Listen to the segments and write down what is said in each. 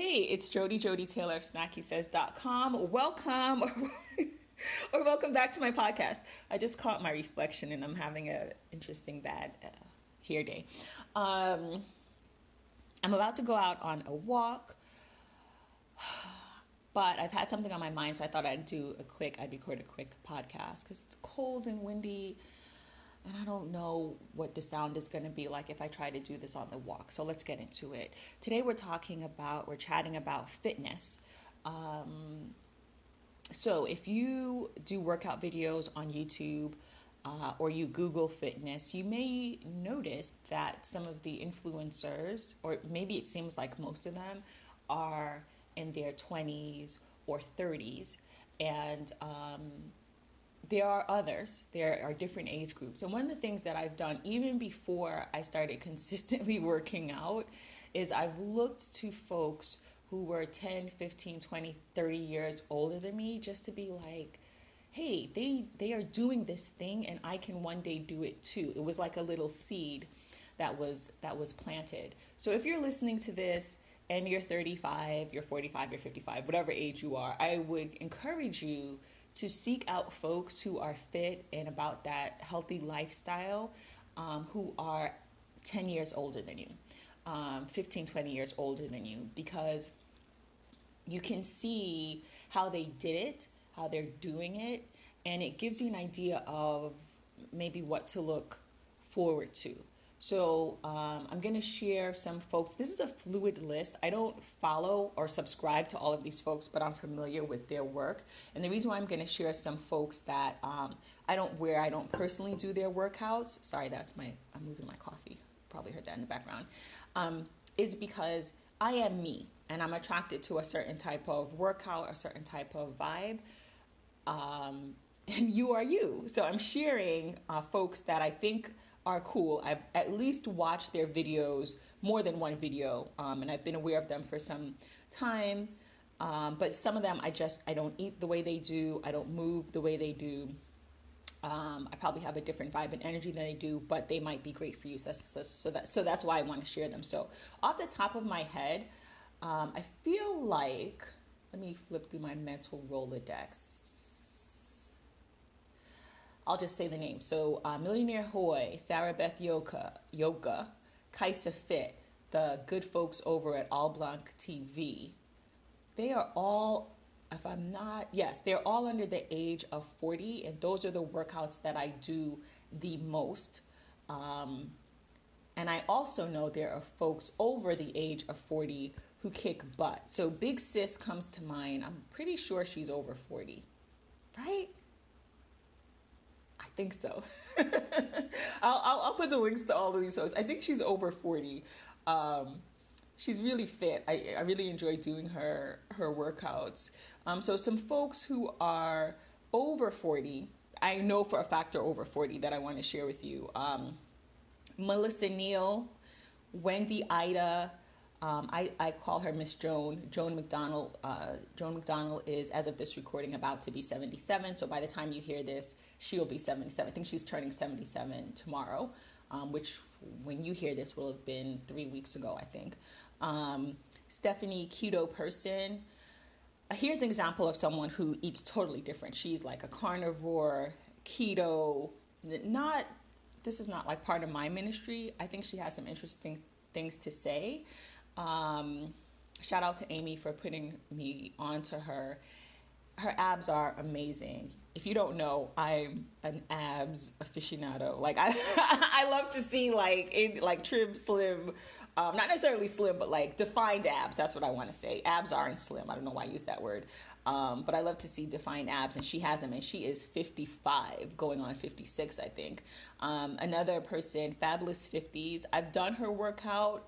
Hey, it's Jody Taylor of SnackySays.com. Welcome or welcome back to my podcast. I just caught my reflection and I'm having an interesting bad hair day. I'm about to go out on a walk, but I've had something on my mind, so I thought I'd record a quick podcast because it's cold and windy. And I don't know what the sound is going to be like if I try to do this on the walk. So let's get into it. Today we're chatting about fitness. So if you do workout videos on YouTube or you Google fitness, you may notice that some of the influencers, or maybe it seems like most of them, are in their 20s or 30s. And there are others. There are different age groups. And one of the things that I've done even before I started consistently working out is I've looked to folks who were 10, 15, 20, 30 years older than me just to be like, hey, they are doing this thing and I can one day do it too. It was like a little seed that was planted. So if you're listening to this and you're 35, you're 45, you're 55, whatever age you are, I would encourage you to seek out folks who are fit and about that healthy lifestyle, who are 10 years older than you, 15, 20 years older than you, because you can see how they did it, how they're doing it, and it gives you an idea of maybe what to look forward to. So I'm going to share some folks. This is a fluid list. I don't follow or subscribe to all of these folks, but I'm familiar with their work. And the reason why I'm going to share some folks that I don't personally do their workouts. Sorry, I'm moving my coffee. Probably heard that in the background. Is because I am me and I'm attracted to a certain type of workout, a certain type of vibe. And you are you. So I'm sharing folks that I think are cool. I've at least watched their videos, more than one video, and I've been aware of them for some time. But some of them, I don't eat the way they do. I don't move the way they do. I probably have a different vibe and energy than they do, but they might be great for you. So that's why I want to share them. So off the top of my head, I feel like, let me flip through my mental Rolodex. I'll just say the name. So Millionaire Hoy, Sarah Beth Yoga, KaisaFit, the good folks over at AllBlancTV. They are all, they're all under the age of 40, and those are the workouts that I do the most. And I also know there are folks over the age of 40 who kick butt. So Big Sis comes to mind. I'm pretty sure she's over 40, right? I think so. I'll put the links to all of these folks. I think she's over 40. She's really fit. I really enjoy doing her workouts. So some folks who are over 40, I know for a fact are over 40 that I want to share with you. Melissa Neal, Wendy Ida, I call her Miss Joan McDonald. Joan McDonald is, as of this recording, about to be 77. So by the time you hear this, she'll be 77. I think she's turning 77 tomorrow, which when you hear this will have been 3 weeks ago, I think. Stephanie, keto person. Here's an example of someone who eats totally different. She's like a carnivore, keto. This is not like part of my ministry. I think she has some interesting things to say. Shout out to Amy for putting me onto her. Her abs are amazing. If you don't know, I'm an abs aficionado. Like I love to see like trim, slim, not necessarily slim, but like defined abs. That's what I want to say. Abs aren't slim. I don't know why I use that word. But I love to see defined abs, and she has them, and she is 55, going on 56, I think. Another person, Fabulous 50s. I've done her workouts.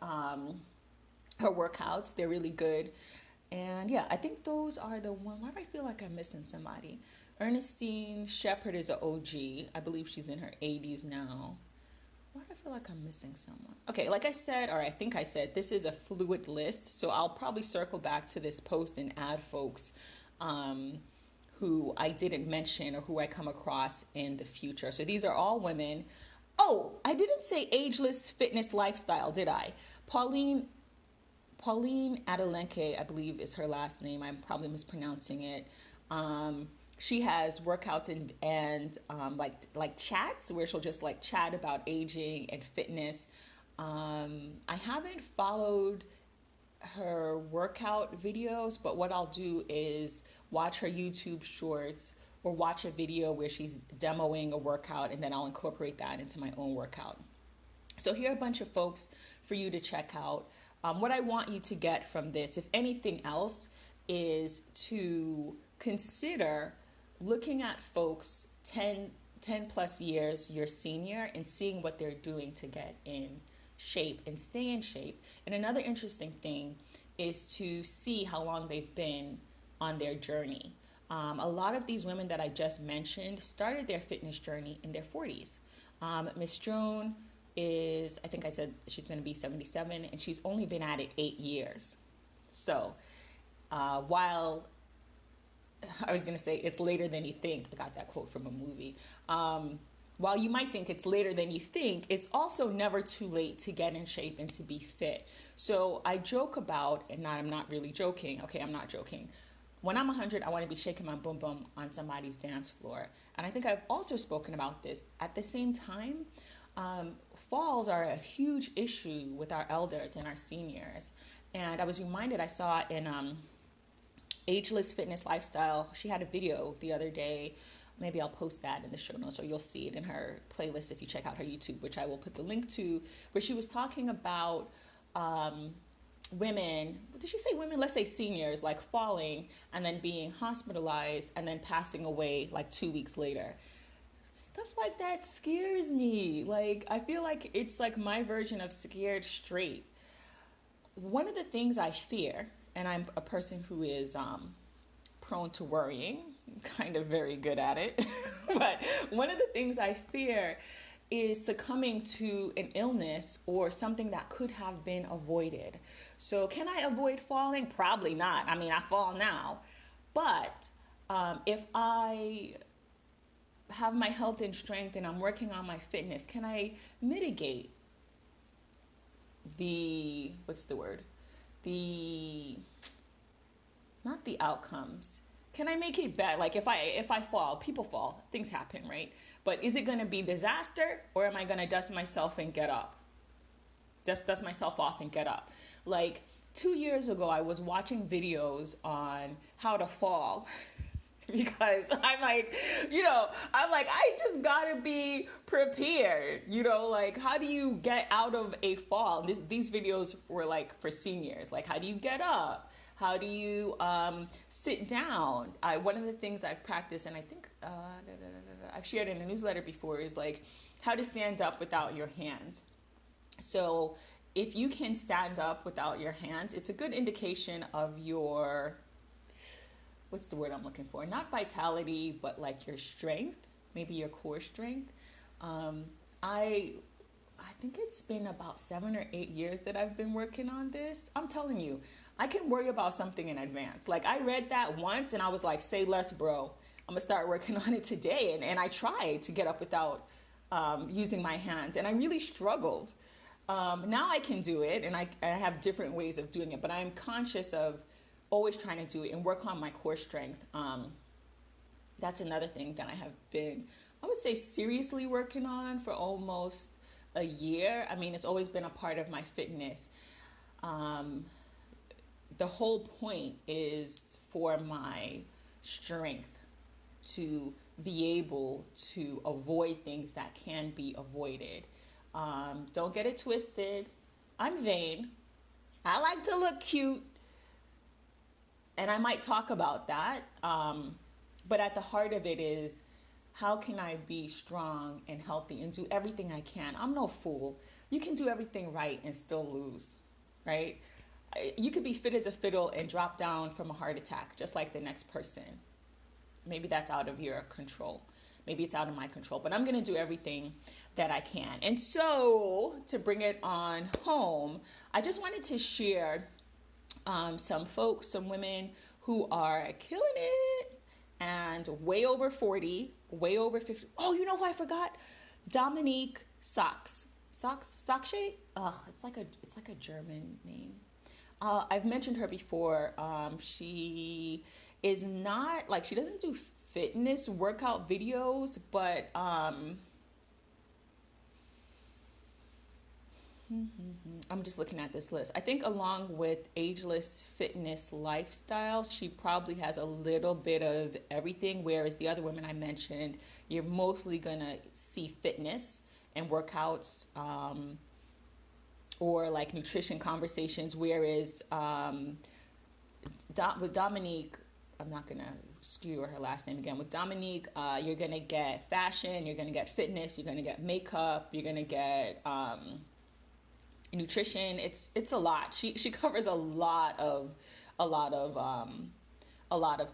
They're really good. And yeah, I think those are the one. Why do I feel like I'm missing somebody? Ernestine Shepherd is an OG. I believe she's in her 80s now. Why do I feel like I'm missing someone? Okay, like I said, or I think I said, this is a fluid list. So I'll probably circle back to this post and add folks who I didn't mention or who I come across in the future. So these are all women. Oh, I didn't say ageless fitness lifestyle, did I? Pauline Pauline Adelenke, I believe is her last name. I'm probably mispronouncing it. She has workouts and like chats where she'll just like chat about aging and fitness. I haven't followed her workout videos, but what I'll do is watch her YouTube shorts or watch a video where she's demoing a workout, and then I'll incorporate that into my own workout. So here are a bunch of folks for you to check out. What I want you to get from this, if anything else, is to consider looking at folks 10 plus years your senior and seeing what they're doing to get in shape and stay in shape. And another interesting thing is to see how long they've been on their journey. A lot of these women that I just mentioned started their fitness journey in their 40s. Miss Joan is, I think I said she's going to be 77, and she's only been at it 8 years. So while I was going to say it's later than you think, I got that quote from a movie. While you might think it's later than you think, it's also never too late to get in shape and to be fit. So I joke about, and I'm not really joking. Okay, I'm not joking. When I'm 100, I want to be shaking my boom boom on somebody's dance floor. And I think I've also spoken about this. At the same time, falls are a huge issue with our elders and our seniors. And I was reminded, I saw in Ageless Fitness Lifestyle, she had a video the other day. Maybe I'll post that in the show notes, or you'll see it in her playlist if you check out her YouTube, which I will put the link to, where she was talking about women, did she say women? Let's say seniors, like falling and then being hospitalized and then passing away like 2 weeks later. Stuff like that scares me. Like, I feel like it's like my version of scared straight. One of the things I fear, and I'm a person who is prone to worrying, kind of very good at it, but one of the things I fear is succumbing to an illness or something that could have been avoided. So can I avoid falling? Probably not. I mean, I fall now. But if I have my health and strength and I'm working on my fitness, can I mitigate not the outcomes. Can I make it better? Like if I fall, people fall, things happen, right? But is it going to be disaster, or am I going to dust myself and get up? Dust myself off and get up. Like 2 years ago, I was watching videos on how to fall because I'm like, I just got to be prepared, like how do you get out of a fall? These videos were like for seniors, like how do you get up? How do you sit down? One of the things I've practiced, and I think I've shared in a newsletter before, is like how to stand up without your hands. So if you can stand up without your hands, it's a good indication of your, what's the word I'm looking for? Not vitality, but like your strength, maybe your core strength. I think it's been about 7 or 8 years that I've been working on this. I'm telling you, I can worry about something in advance. Like I read that once and I was like, say less, bro. I'm gonna start working on it today. And I tried to get up without using my hands, and I really struggled. Now I can do it, and I have different ways of doing it, but I'm conscious of always trying to do it and work on my core strength. That's another thing that I have been, I would say, seriously working on for almost a year. I mean, it's always been a part of my fitness. The whole point is for my strength to be able to avoid things that can be avoided. Don't get it twisted. I'm vain. I like to look cute. And I might talk about that. But at the heart of it is, how can I be strong and healthy and do everything I can? I'm no fool. You can do everything right and still lose, right? You could be fit as a fiddle and drop down from a heart attack, just like the next person. Maybe that's out of your control. Maybe it's out of my control, but I'm going to do everything that I can. And so to bring it on home, I just wanted to share some folks, some women who are killing it and way over 40, way over 50. Oh, you know who I forgot? Dominique Sachs. Sakshe? Ugh, it's like a German name. I've mentioned her before. She is not like, she doesn't do fitness workout videos, but I'm just looking at this list. I think along with ageless fitness lifestyle, she probably has a little bit of everything, whereas the other women I mentioned, you're mostly gonna see fitness and workouts, or like nutrition conversations, whereas with Dominique, I'm not gonna skew her last name again. With Dominique, you're gonna get fashion, you're gonna get fitness, you're gonna get makeup, you're gonna get nutrition. It's a lot. She covers a lot of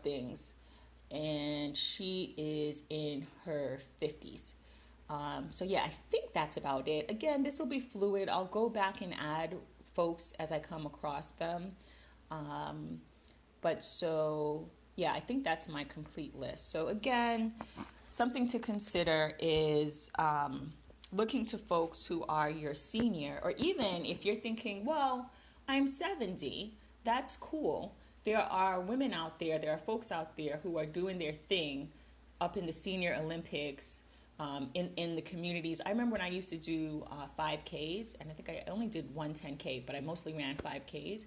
things, and she is in her 50s. So yeah, I think that's about it. Again, this will be fluid. I'll go back and add folks as I come across them. But so yeah, I think that's my complete list. So again, something to consider is looking to folks who are your senior, or even if you're thinking, well, I'm 70, that's cool. There are women out there, there are folks out there who are doing their thing up in the senior Olympics, in the communities. I remember when I used to do 5Ks, and I think I only did one 10K, but I mostly ran 5Ks.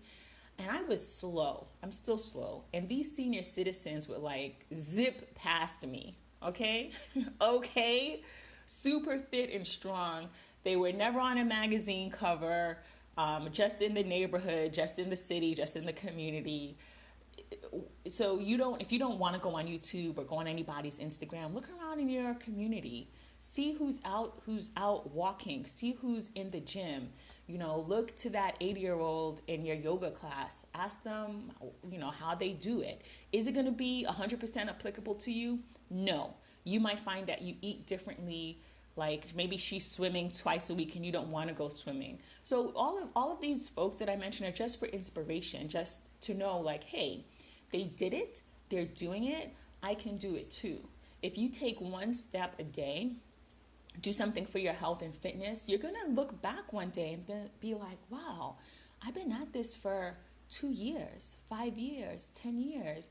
And I was slow. I'm still slow. And these senior citizens would like zip past me, okay? Okay? Super fit and strong. They were never on a magazine cover, just in the neighborhood, just in the city, just in the community. So if you don't want to go on YouTube or go on anybody's Instagram, look around in your community. See who's out walking. See who's in the gym. Look to that 80-year-old in your yoga class. Ask them, how they do it. Is it going to be 100% applicable to you? No. You might find that you eat differently. Like maybe she's swimming twice a week and you don't want to go swimming. So all of these folks that I mentioned are just for inspiration, just to know like, hey, they did it, they're doing it, I can do it too. If you take one step a day, do something for your health and fitness, you're going to look back one day and be like, wow, I've been at this for 2 years, 5 years, 10 years.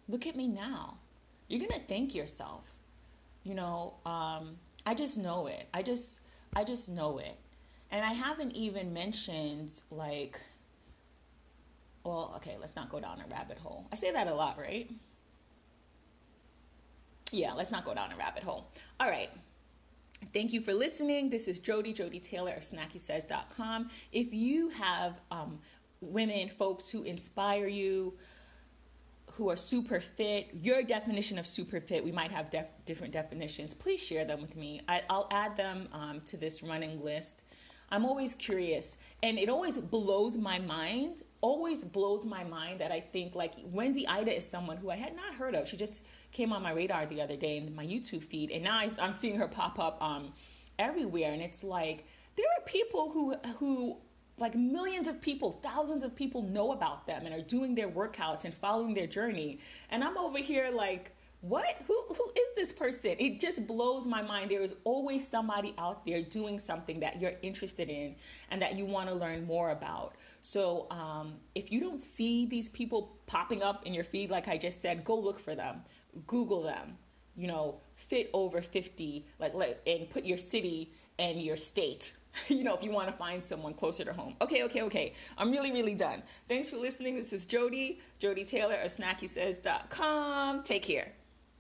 Look at me now. You're going to thank yourself. I just know it. I just know it. And I haven't even mentioned like, well, okay, let's not go down a rabbit hole. I say that a lot, right? Yeah, let's not go down a rabbit hole. All right. Thank you for listening. This is Jody Taylor of snackysays.com. If you have women, folks who inspire you, who are super fit, your definition of super fit, we might have different definitions. Please share them with me. I'll add them to this running list. I'm always curious, and it always blows my mind that I think like Wendy Ida is someone who I had not heard of. She just came on my radar the other day in my YouTube feed, and now I'm seeing her pop up everywhere. And it's like there are people who like millions of people, thousands of people know about them and are doing their workouts and following their journey. And I'm over here like, what? Who is this person? It just blows my mind. There is always somebody out there doing something that you're interested in and that you want to learn more about. So if you don't see these people popping up in your feed, like I just said, go look for them. Google them, fit over 50, and put your city and your state, if you want to find someone closer to home. Okay. I'm really done. Thanks for listening. This is Jody Taylor of snackysays.com. Take care.